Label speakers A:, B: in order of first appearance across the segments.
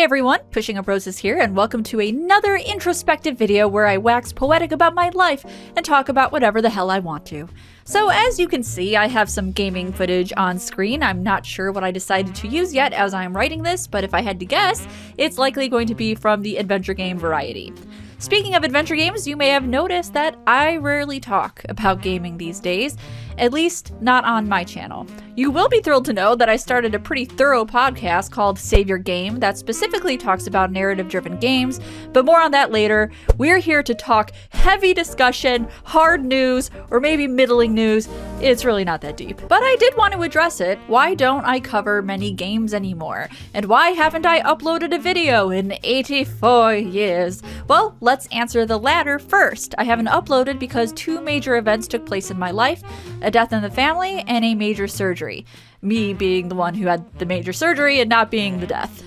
A: everyone, PushingUpRoses here, and welcome to another introspective video where I wax poetic about my life and talk about whatever the hell I want to. So as you can see, I have some gaming footage on screen. I'm not sure what I decided to use yet as I'm writing this, but if I had to guess, it's likely going to be from the adventure game variety. Speaking of adventure games, you may have noticed that I rarely talk about gaming these days, at least not on my channel. You will be thrilled to know that I started a pretty thorough podcast called Save Your Game that specifically talks about narrative-driven games, but more on that later. We're here to talk heavy discussion, hard news, or maybe middling news. It's really not that deep. But I did want to address it. Why don't I cover many games anymore? And why haven't I uploaded a video in 84 years? Well, let's answer the latter first. I haven't uploaded because two major events took place in my life: a death in the family and a major surgery. Me being the one who had the major surgery and not being the death.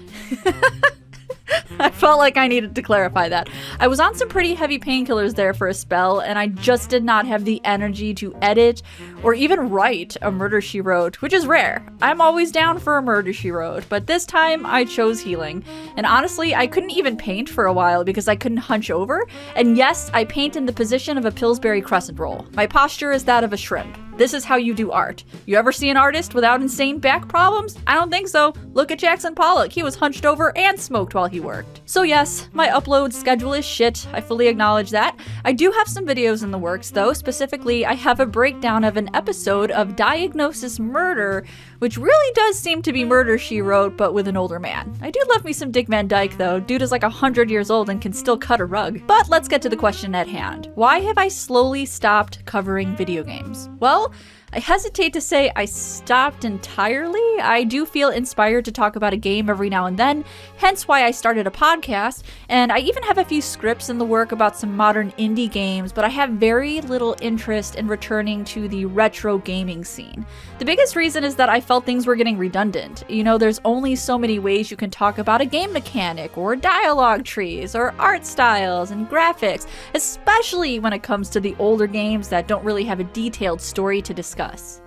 A: I felt like I needed to clarify that. I was on some pretty heavy painkillers there for a spell, and I just did not have the energy to edit or even write a Murder, She Wrote, which is rare. I'm always down for a Murder, She Wrote, but this time I chose healing. And honestly, I couldn't even paint for a while because I couldn't hunch over. And yes, I paint in the position of a Pillsbury crescent roll. My posture is that of a shrimp. This is how you do art. You ever see an artist without insane back problems? I don't think so. Look at Jackson Pollock. He was hunched over and smoked while he worked. So yes, my upload schedule is shit. I fully acknowledge that. I do have some videos in the works though. Specifically, I have a breakdown of an episode of Diagnosis Murder, which really does seem to be Murder, She Wrote, but with an older man. I do love me some Dick Van Dyke though. Dude is like 100 years old and can still cut a rug. But let's get to the question at hand. Why have I slowly stopped covering video games? Well, I hesitate to say I stopped entirely. I do feel inspired to talk about a game every now and then, hence why I started a podcast, and I even have a few scripts in the work about some modern indie games, but I have very little interest in returning to the retro gaming scene. The biggest reason is that I felt things were getting redundant. You know, there's only so many ways you can talk about a game mechanic, or dialogue trees, or art styles and graphics, especially when it comes to the older games that don't really have a detailed story to discuss.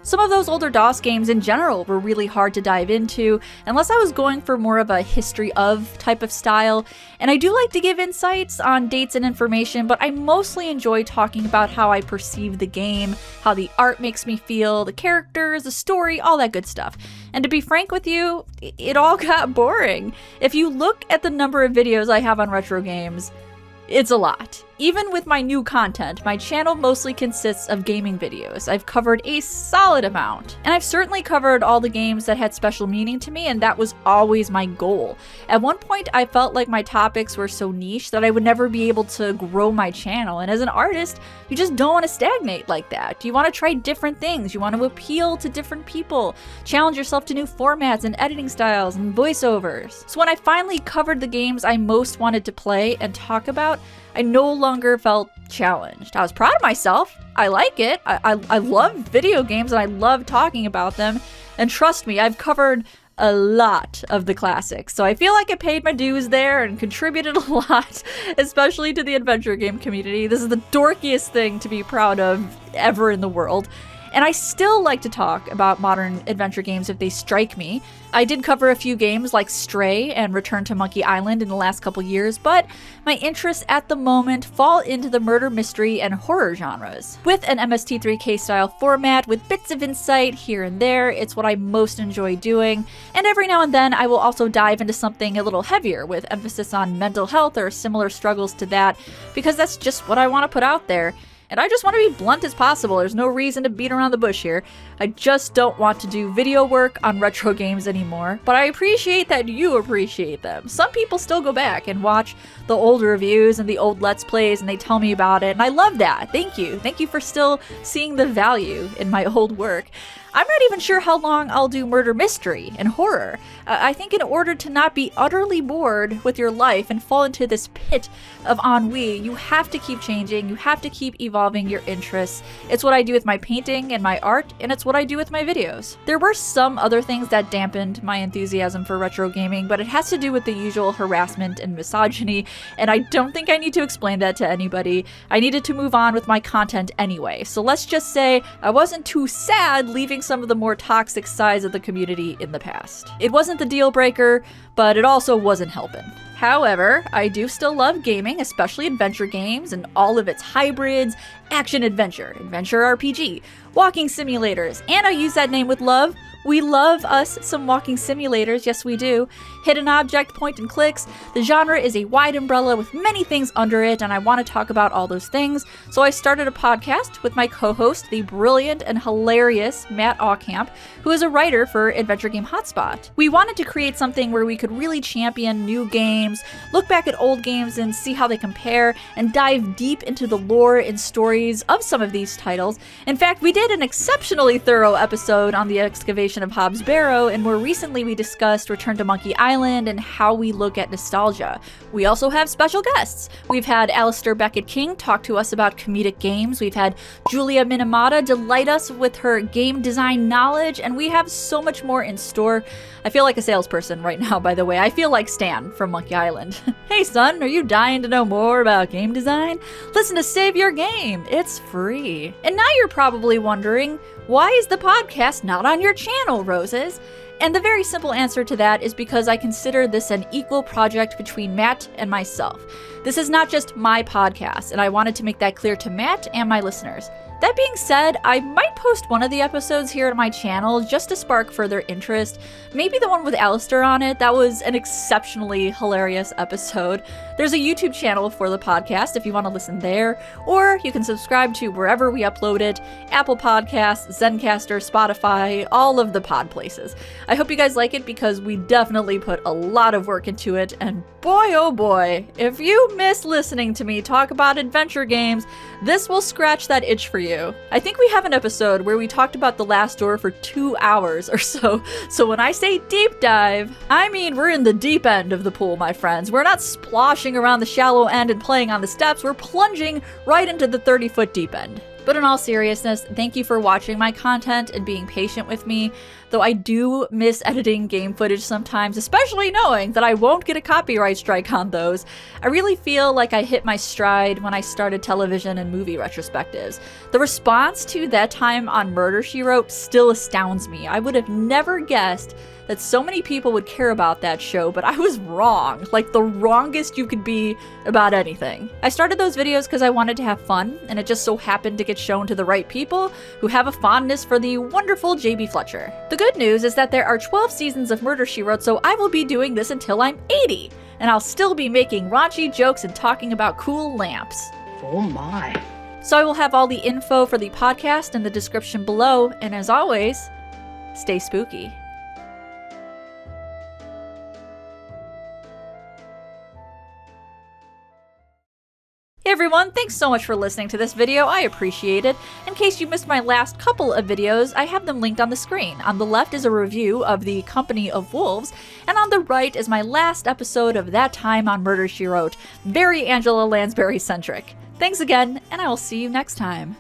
A: Some of those older DOS games in general were really hard to dive into, unless I was going for more of a history of type of style, and I do like to give insights on dates and information, but I mostly enjoy talking about how I perceive the game, how the art makes me feel, the characters, the story, all that good stuff. And to be frank with you, it all got boring. If you look at the number of videos I have on retro games, it's a lot. Even with my new content, my channel mostly consists of gaming videos. I've covered a solid amount. And I've certainly covered all the games that had special meaning to me, and that was always my goal. At one point, I felt like my topics were so niche that I would never be able to grow my channel. And as an artist, you just don't want to stagnate like that. You want to try different things. You want to appeal to different people, challenge yourself to new formats and editing styles and voiceovers. So when I finally covered the games I most wanted to play and talk about, I no longer felt challenged. I was proud of myself. I like it. I love video games and I love talking about them. And trust me, I've covered a lot of the classics. So I feel like I paid my dues there and contributed a lot, especially to the adventure game community. This is the dorkiest thing to be proud of ever in the world. And I still like to talk about modern adventure games if they strike me. I did cover a few games like Stray and Return to Monkey Island in the last couple years, but my interests at the moment fall into the murder, mystery, and horror genres. With an MST3K style format with bits of insight here and there, it's what I most enjoy doing. And every now and then I will also dive into something a little heavier with emphasis on mental health or similar struggles to that, because that's just what I want to put out there. And I just want to be blunt as possible. There's no reason to beat around the bush here. I just don't want to do video work on retro games anymore, but I appreciate that you appreciate them. Some people still go back and watch the old reviews and the old Let's Plays and they tell me about it, and I love that. Thank you. Thank you for still seeing the value in my old work. I'm not even sure how long I'll do murder mystery and horror. I think in order to not be utterly bored with your life and fall into this pit of ennui, you have to keep changing, you have to keep evolving your interests. It's what I do with my painting and my art, and it's what I do with my videos. There were some other things that dampened my enthusiasm for retro gaming, but it has to do with the usual harassment and misogyny, and I don't think I need to explain that to anybody. I needed to move on with my content anyway, so let's just say I wasn't too sad leaving exposing some of the more toxic sides of the community in the past. It wasn't the deal breaker, but it also wasn't helping. However, I do still love gaming, especially adventure games and all of its hybrids, action-adventure, adventure RPG, walking simulators, and I use that name with love. We love us some walking simulators, yes we do. Hidden object, point and clicks. The genre is a wide umbrella with many things under it, and I want to talk about all those things. So I started a podcast with my co-host, the brilliant and hilarious Matt Aucamp, who is a writer for Adventure Game Hotspot. We wanted to create something where we could really champion new games, look back at old games and see how they compare, and dive deep into the lore and stories of some of these titles. In fact, we did an exceptionally thorough episode on the excavation of Hobbs Barrow, and more recently we discussed Return to Monkey Island and how we look at nostalgia. We also have special guests. We've had Alistair Beckett-King talk to us about comedic games, we've had Julia Minamata delight us with her game design knowledge, and we have so much more in store. I feel like a salesperson right now, by the way. I feel like Stan from Monkey Island. Hey son, are you dying to know more about game design? Listen to Save Your Game, it's free. And now you're probably wondering, why is the podcast not on your channel, Roses? And the very simple answer to that is because I consider this an equal project between Matt and myself. This is not just my podcast, and I wanted to make that clear to Matt and my listeners. That being said, I might post one of the episodes here on my channel just to spark further interest. Maybe the one with Alistair on it. That was an exceptionally hilarious episode. There's a YouTube channel for the podcast if you want to listen there, or you can subscribe to wherever we upload it, Apple Podcasts, Zencaster, Spotify, all of the pod places. I hope you guys like it because we definitely put a lot of work into it, and boy oh boy, if you miss listening to me talk about adventure games, this will scratch that itch for you. I think we have an episode where we talked about The Last Door for 2 hours or so. So when I say deep dive, I mean we're in the deep end of the pool, my friends. We're not splashing around the shallow end and playing on the steps. We're plunging right into the 30-foot deep end. But in all seriousness, thank you for watching my content and being patient with me. Though I do miss editing game footage sometimes, especially knowing that I won't get a copyright strike on those. I really feel like I hit my stride when I started television and movie retrospectives. The response to That Time on Murder, She Wrote still astounds me. I would have never guessed that so many people would care about that show, but I was wrong. Like the wrongest you could be about anything. I started those videos because I wanted to have fun, and it just so happened to get shown to the right people who have a fondness for the wonderful J.B. Fletcher. The good news is that there are 12 seasons of Murder, She Wrote, so I will be doing this until I'm 80, and I'll still be making raunchy jokes and talking about cool lamps.
B: Oh my.
A: So I will have all the info for the podcast in the description below, and as always, stay spooky. Hey everyone, thanks so much for listening to this video, I appreciate it. In case you missed my last couple of videos, I have them linked on the screen. On the left is a review of The Company of Wolves, and on the right is my last episode of That Time on Murder, She Wrote. Very Angela Lansbury-centric. Thanks again, and I will see you next time.